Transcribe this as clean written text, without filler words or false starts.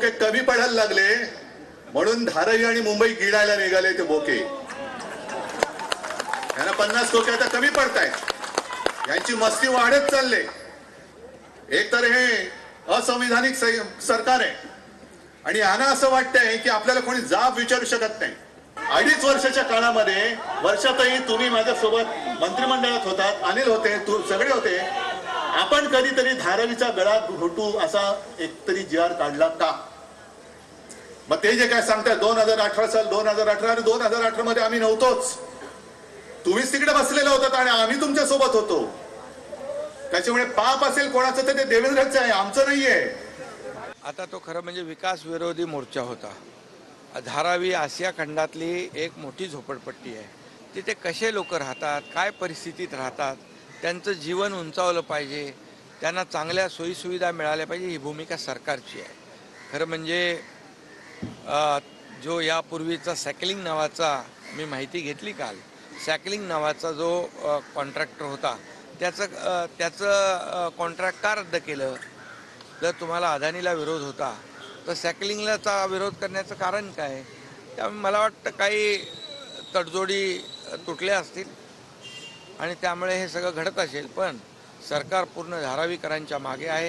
ते कमी पडायला लागले म्हणून धारावी आणि मुंबई गिळायला निघाले ते बोके. त्यांना 50 कोटी आता कमी पडतायत. यांची मस्ती वाढत चालले. एक तर हे असंविधानिक सरकार आहे आणि यांना असं वाटतंय की आपल्याला कोणी जाब विचारू शकत नाही. 2.5 वर्षाच्या काळामध्ये वर्षातही तुम्ही माझ्यासोबत मंत्रिमंडळात होतात, अनिल होते, सगळे होते. आपण कधीतरी धारावीचा गळा घोटू असा एकतरी जी.आर. काढला का? मग ते जे काय सांगतात 2018 साल 2018 आणि 2018 मध्ये आम्ही नव्हतोच. तुम्हीच तिकडे बसलेला होतात आणि आम्ही तुमच्या सोबत होतो. त्याच्यामुळे पाप असेल कोणाचं तर ते देवेंद्रचं आहे, आमचं नाहीये. आता तो खरं म्हणजे विकास विरोधी मोर्चा होता. धारावी आशिया खंडातली एक मोठी झोपडपट्टी आहे. तिथे कसे लोक राहतात, काय परिस्थितीत राहतात, त्यांचं जीवन उंचावलं पाहिजे, त्यांना चांगल्या सोयीसुविधा मिळाल्या पाहिजे, ही भूमिका सरकारची आहे. खरं म्हणजे जो यापूर्वीचा सॅकलिंग नावाचा, मी माहिती घेतली काल, सॅकलिंग नावाचा जो कॉन्ट्रॅक्टर होता त्याचं कॉन्ट्रॅक्ट का रद्द केलं? जर तुम्हाला अदानीला विरोध होता तर सॅकलिंगलाचा विरोध करण्याचं कारण काय? त्यामुळे मला वाटतं काही तडजोडी तुटल्या असतील आणि त्यामुळे हे सगळं घडत असेल. पण सरकार पूर्ण धारावीकरांच्या मागे आहे.